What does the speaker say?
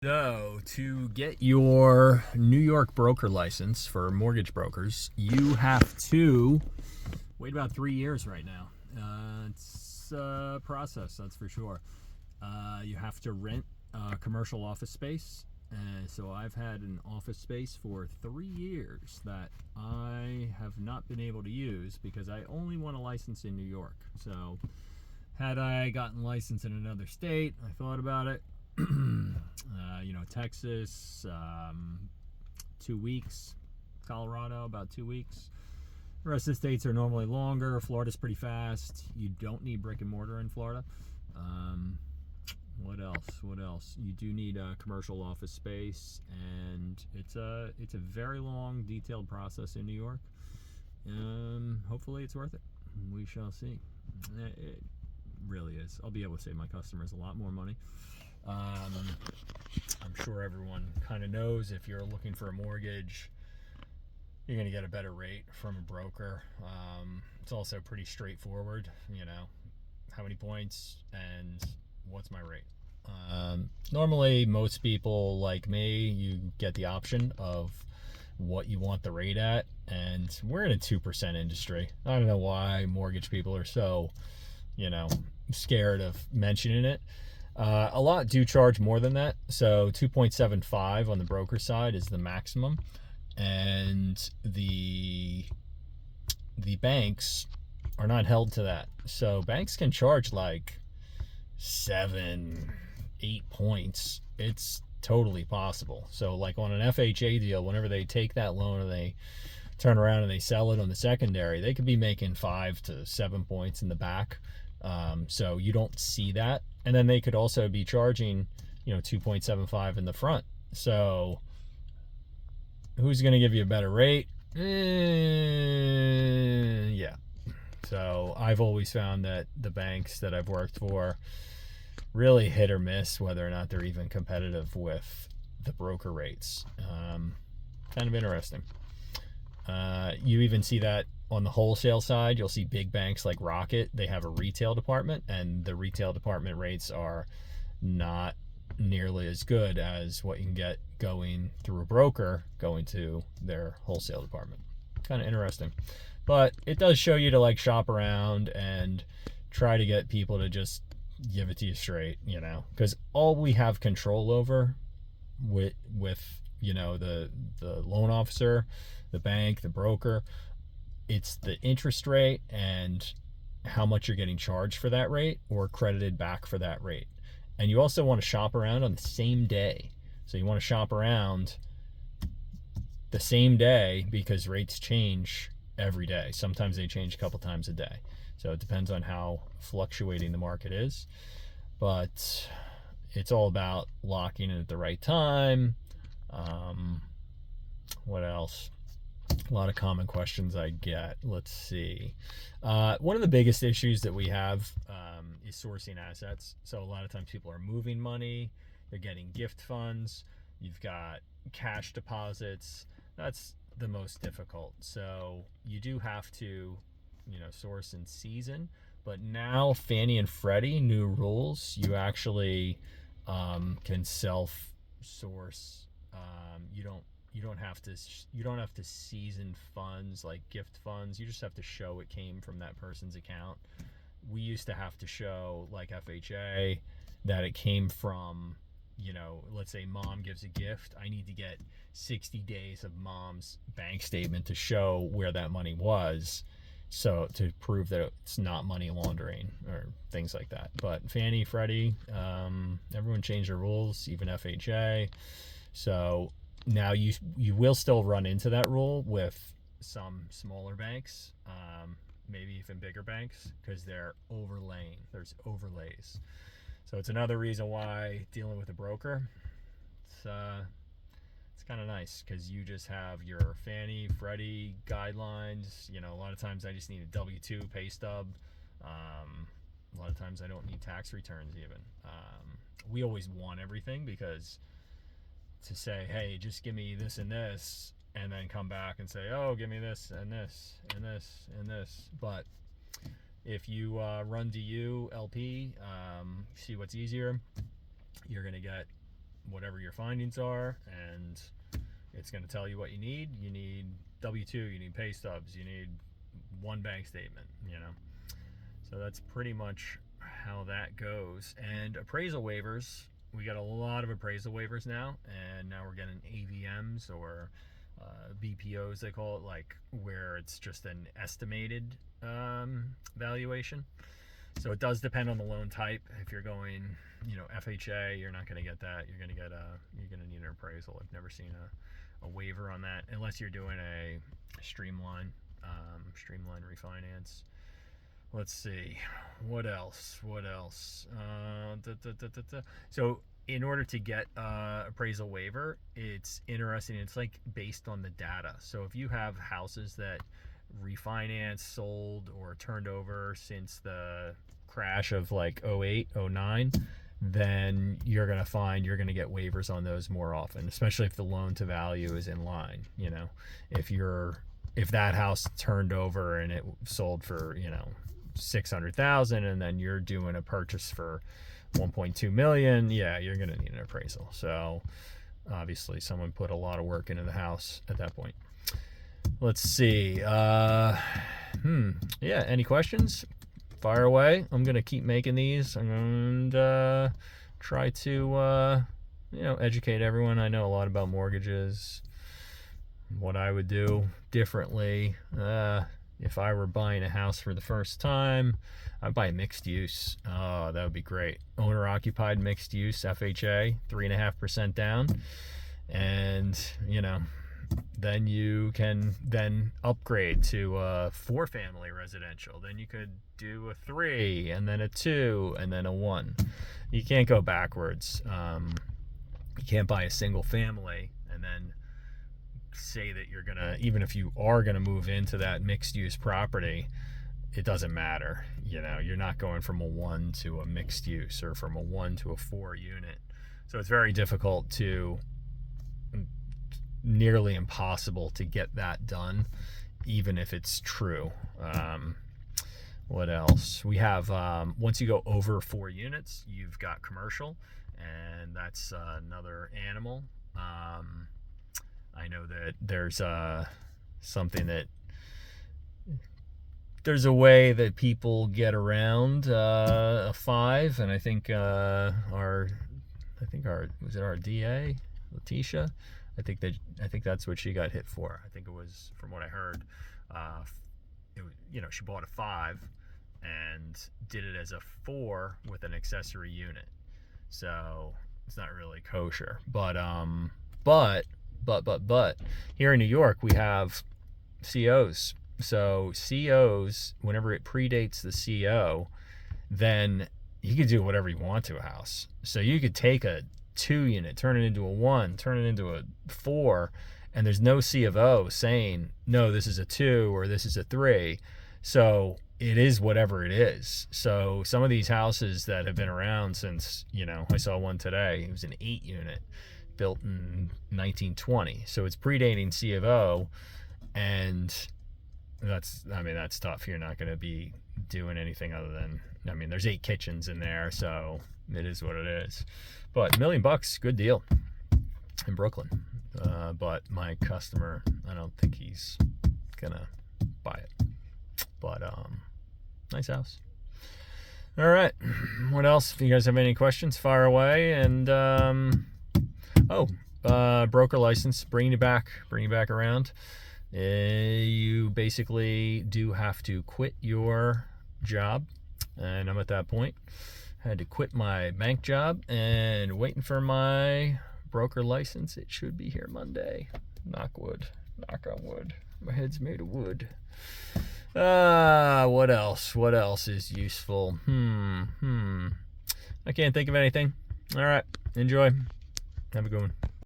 So, to get your New York broker license for mortgage brokers, you have to wait about 3 years right now. It's a process, that's for sure. You have to rent commercial office space. So, I've had an office space for 3 years that I have not been able to use because I only want a license in New York. So, had I gotten licensed in another state, I thought about it. Texas, 2 weeks. Colorado, about 2 weeks. The rest of the states are normally longer. Florida's pretty fast. You don't need brick and mortar in Florida. What else? You do need a commercial office space, and it's a very long, detailed process in New York. Hopefully, it's worth it. We shall see. It really is. I'll be able to save my customers a lot more money. I'm sure everyone kind of knows if you're looking for a mortgage, you're going to get a better rate from a broker. It's also pretty straightforward, how many points and what's my rate. Normally, most people like me, you get the option of what you want the rate at, and we're in a 2% industry. I don't know why mortgage people are so, scared of mentioning it. A lot do charge more than that. So 2.75 on the broker side is the maximum, and the banks are not held to that. So banks can charge like 7-8 points. It's totally possible. So like on an FHA deal, whenever they take that loan and they turn around and they sell it on the secondary, they could be making 5 to 7 points in the back. So you don't see that. And then they could also be charging, 2.75 in the front. So who's going to give you a better rate? Yeah. So I've always found that the banks that I've worked for really hit or miss whether or not they're even competitive with the broker rates. Kind of interesting. You even see that on the wholesale side. You'll see big banks like Rocket. They have a retail department, and the retail department rates are not nearly as good as what you can get going through a broker going to their wholesale department. Kind of interesting. But it does show you to like shop around and try to get people to just give it to you straight, because all we have control over with the loan officer, the bank, the broker, it's the interest rate and how much you're getting charged for that rate or credited back for that rate. And you also want to shop around on the same day. So you want to shop around the same day because rates change every day. Sometimes they change a couple times a day. So it depends on how fluctuating the market is. But it's all about locking in at the right time. What else? A lot of common questions I get. Let's see. One of the biggest issues that we have is sourcing assets. So a lot of times people are moving money, they're getting gift funds, you've got cash deposits. That's the most difficult. So you do have to, source in season. But now Fannie and Freddie, new rules, you actually can self source. You don't have to season funds like gift funds. You just have to show it came from that person's account. We used to have to show, like FHA, that it came from, let's say mom gives a gift. I need to get 60 days of mom's bank statement to show where that money was, so to prove that it's not money laundering or things like that. But Fannie, Freddie, everyone changed their rules, even FHA. So now you will still run into that rule with some smaller banks, maybe even bigger banks, because they're overlaying. There's overlays. So it's another reason why dealing with a broker, it's kind of nice because you just have your Fannie, Freddie guidelines. A lot of times I just need a W-2 pay stub. A lot of times I don't need tax returns even. We always want everything because to say, hey, just give me this and this, and then come back and say, oh, give me this and this and this and this. But if you run DU, LP, see what's easier, you're going to get whatever your findings are, and it's going to tell you what you need. You need W-2, you need pay stubs, you need one bank statement, So that's pretty much how that goes. And appraisal waivers, we got a lot of appraisal waivers now, and now we're getting AVMs or BPOs, they call it, like where it's just an estimated valuation. So it does depend on the loan type. If you're going, FHA, you're not going to get that. You're going to need an appraisal. I've never seen a waiver on that unless you're doing a streamline refinance. Let's see, what else? So in order to get appraisal waiver, it's interesting. It's like based on the data. So if you have houses that refinanced, sold, or turned over since the crash of like 08, 09, then you're going to find you're going to get waivers on those more often, especially if the loan to value is in line. If that house turned over and it sold for, $600,000, and then you're doing a purchase for $1.2 million, yeah, you're going to need an appraisal. So obviously someone put a lot of work into the house at that point. Let's see. Yeah, any questions? Fire away. I'm going to keep making these and try to, educate everyone. I know a lot about mortgages, what I would do differently. If I were buying a house for the first time, I'd buy mixed use. Oh, that would be great. Owner occupied mixed use, FHA, 3.5% down. And, then you can then upgrade to a 4-family residential. Then you could do a 3, and then a 2, and then a 1. You can't go backwards. You can't buy a single family and then say that you're gonna, even if you are gonna move into that mixed use property, it doesn't matter. You're not going from a 1 to a mixed use or from a 1 to a 4 unit. So it's very difficult to, nearly impossible to get that done, even if it's true. What else? We have, once you go over 4 units, you've got commercial, and that's another animal. I know that there's something that there's a way that people get around a 5, and I think our DA, Letitia, I think that's what she got hit for. I think it was, from what I heard, she bought a 5 and did it as a 4 with an accessory unit. So it's not really kosher. But here in New York we have COs. So COs, whenever it predates the CO, then you can do whatever you want to a house. So you could take a 2 unit, turn it into a 1, turn it into a 4, and there's no C of O saying, no, this is a 2 or this is a 3. So it is whatever it is. So some of these houses that have been around since, I saw one today, it was an 8 unit built in 1920. So it's predating C of O, and that's tough. You're not going to be doing anything other than, there's 8 kitchens in there, so it is what it is. But $1 million, good deal in Brooklyn. But my customer, I don't think he's gonna buy it. But nice house. All right, what else? If you guys have any questions, fire away. And broker license, bringing you back around. You basically do have to quit your job, and I'm at that point. I had to quit my bank job and waiting for my broker license. It should be here Monday. Knock on wood. My head's made of wood. What else is useful? I can't think of anything. All right, enjoy. Have a good one.